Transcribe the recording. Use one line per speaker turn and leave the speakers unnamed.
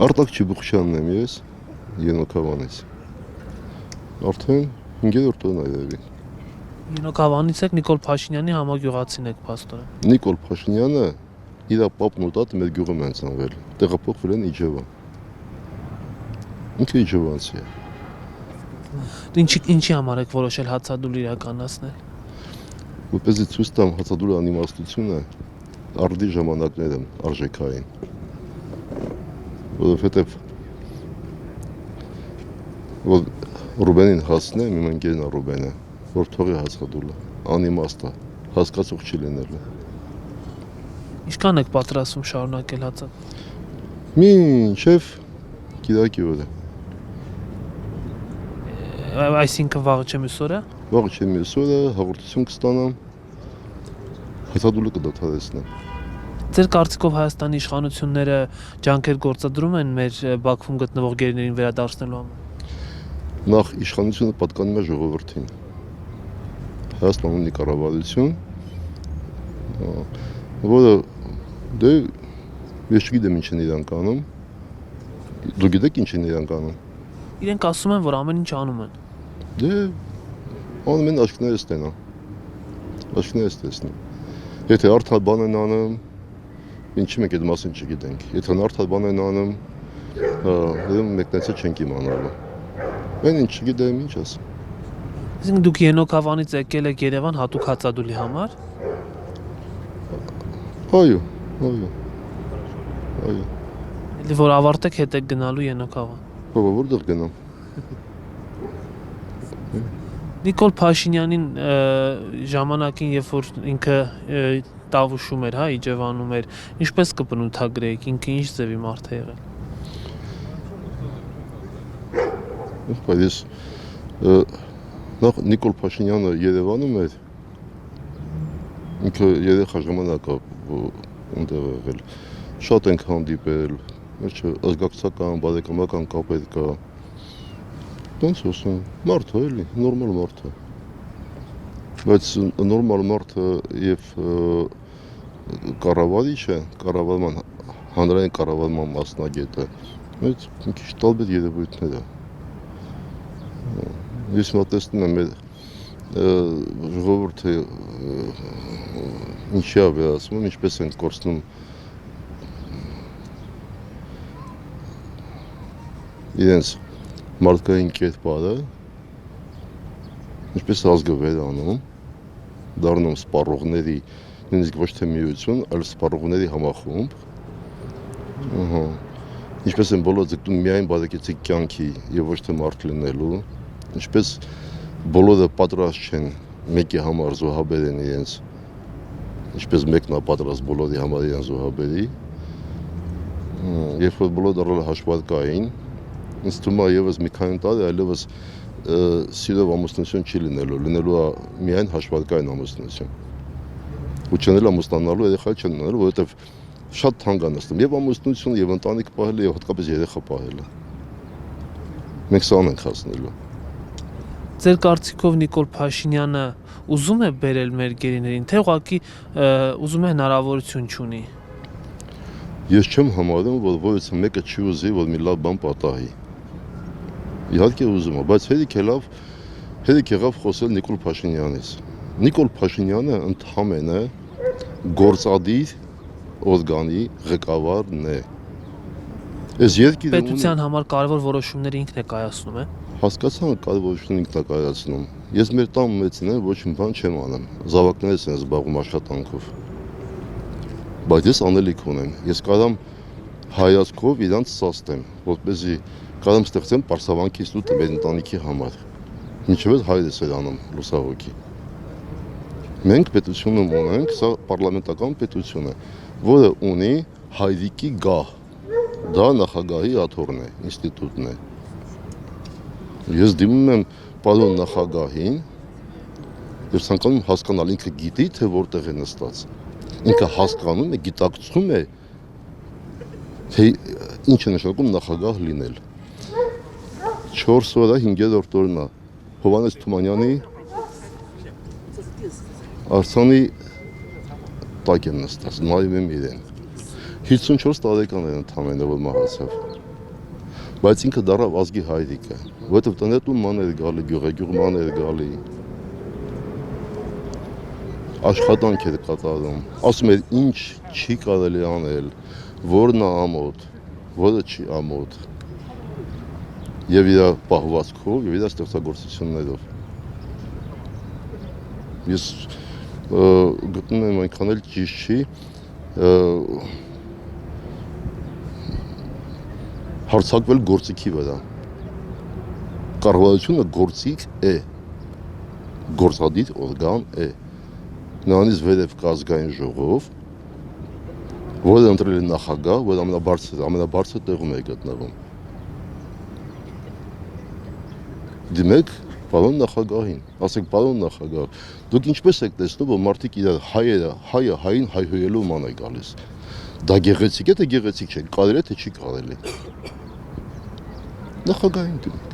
Արտակ Չիբուխյանն եմ ես, Ենոքավանից։ Արդեն 5-րդ օրն այդևի։
Ենոքավանից եք, Նիկոլ Փաշինյանի համագյուղացին եք, պաստորը։
Նիկոլ Փաշինյանը իր պապն ու տատը մեր գյուղում են ծնվել, տեղափոխվել են Իջևան։ Ինքը իջևանցի է։
Ինչի համար եք որոշել հացադուլ իրականացնել։
Որպեսզի ցույց տամ հացադուլի անիմաստությունը արդի ժամանակներում արժեքային։ Որովհետև որ Ռուբենին հասնեմ, իմ ընկերն է Ռուբենը, որ թողի հացադուլը, անիմաստ է, հասկացող չի լինելու։
Ինչքան եք պատրաստվում շարունակել հացադուլ։
Մինչև Կիրակի օրը։
Այսինքն վաղը չէ մյուս օրը։
Վաղը չէ մյուս օրը հաղորդություն կստանամ, հացադուլը կդադարեցնեմ։
Ձեր կարծիքով Հայաստանի իշխանությունները ջանքեր գործադրում են մեր Բաքվում գտնվող գերիներին վերադարձնելու համար։
Նախ իշխանությունը պատկանում է ժողովրդին։ Հայաստանում ունի կառավարություն, որը դե ես չգիտեմ ինչ են իրանք անում։ Դու գիտեք ինչ են իրանք անում։
Իրենք ասում են, որ ամեն ինչ անում են։
Դե անում են աչքներս տենա։ Աչքներս տեսնի։ Եթե արդար բան են անում, ինչի մենք այդ մասին չգիտենք։ Եթե արդար բան են անում, մեկնեցը չենք իմանալու։ Այն ինչ չգիտեմ, ինչ ասեմ։
Այսինքն դուք Ենոքավանից եկել եք Երևան հատուկ հացադուլի համար։
Այո։
Էլի որ ավարտեք հետ եք գնալու Ենոքավան։
Բաբա որտեղ գնամ։
Նիկոլ Փաշինյանին ժամանակին, երբ որ ինքը տավուշում էր, հա, Իջևանում էր, ինչպես կպնութագրեիք, ինքը ինչ ձևի մարդ է եղել։
Բայց նախ Նիկոլ Փաշինյանը Երևանում էր, ինքը երեխա ժամանակ այնտեղ եղել, շատ ենք հանդիպել, ազգակցական, բարեկամական կապեր կա, ոնց ասեմ, մարդ է էլի, նորմալ մարդ է, բայց նորմալ մարդը և կառավարիչը, հանրային կառավարման մասնագետը, այդ մի քիչ տարբեր երևույթներ է։ Ես մտածում եմ մեր ժողովուրդը ինչի է վերացնում, ինչպես են կորցնում իրենց մարդկային կերպարը, ինչպես ազգը վերանում, դառնում սպառողների, նույնիսկ ոչ թե միություն, այլ սպառողների համախումբ, ինչպես են բոլորը ձգտում միայն բարեկեցիկ կյանքի և ոչ թե մարդ լինելու, ինչպես բոլորը պատրաստ չեն մեկի համար զոհաբերեն իրենց, ինչպես մեկն է պատրաստ բոլորի համար իրեն զոհաբերի, երբ որ բոլորը դառել հաշվարկային, ինձ թվում է ևս մի քանի տարի այլևս սիրով ամուսնություն չի լինելու է միայն հաշվարկային ամուսնություն։ Ու չնել ամուսնանալու երեխա չեն ունենալու, որովհետև շատ թանկ է նստում եւ ամուսնություն, եւ ընտանիք պահելը, եւ հատկապես երեխա պահելը։ Մենք սա ենք հասնելու։
Ձեր կարծիքով Նիկոլ Փաշինյանը ուզում է բերել մեր գերիներին, թե ուղղակի ուզում է հնարավորություն չունի։
Ես չեմ համարում, որ որևէ մեկը չի ուզի, որ մի լավ բան պատահի։ Իհարկե ուզում է, բայց հերիք եղավ խոսել Նիկոլ Փաշինյանից։ Նիկոլ Փաշինյանը ընդհանրապես գործադիր օրգանի ղեկավարն է։ Այս երկիրը
պետության համար կարևոր որոշումները ինքն է կայացնում, է։
Հասկացան կարևոր որոշումները ինքն է կայացնում։ Ես մեր տան մեծին եմ, ոչ մի բան չեմ անում։ Զավակներս են զբաղվում աշխատանքով։ Բայց ես անելիք ունեմ։ Ես կարամ հայացքով իրանց սաստեմ, որպեսզի կարամ ստեղծեմ պարսավանքի ստուտ մեր ընտանիքի համար։ Մինչև այդ հայրս էր անում լուսահոգի։ Մենք պետություն ունենք, սա պարլամենտական պետություն է, որը ունի հայրիկի գահ։ Դա նախագահի աթոռն է, ինստիտուտն է։ Ես դիմում եմ պարոն նախագահին, եւ ցանկանում հասկանալ ինքը գիտի, թե որտեղ է նստած։ Ինքը հասկանում է, գիտակցում է, թե ինչ է նշանակում նախագահ լինել։ 4 օրը 5-րդ օրն է Հովհաննես Թումանյանի արձանի տակ եմ նստած, նայում եմ իրեն։ 54 տարեկան է ընդամենը, որ մահացավ։ Բայց ինքը դառավ ազգի հայրիկը, որովհետև տնետուն ման էր գալի, գյուղեգյուղ ման էր գալի, աշխատանք էր կատարում, ասում էր ինչ չի կարելի անել, որն է ամոթ, որը չի ամոթ, եւ իր պահվածքով եւ իր ստեղծագործություններով։ Ես գտնում եմ այնքան էլ ճիշտ չի, հարցակվել գործիքի վրա։ Կառավարությունը գործիք է, գործադիր օրգան է։ Նրանից վերև կա ազգային ժողով, որը ընտրել է նախագահ, որ ամենաբարձր տեղում է գտնվում։ Դիմեք պարոն նախագահին, ասեք պարոն նախագահ, դուք ինչպես եք տեսնում, որ մարդիկ իրար հայը հային հայհոյելու ման է գալիս։ Դա գեղեցիկ է, թե գեղեցիկ չէ, կարելի է, թե չի կարելի։ Նախագահին դիմեք։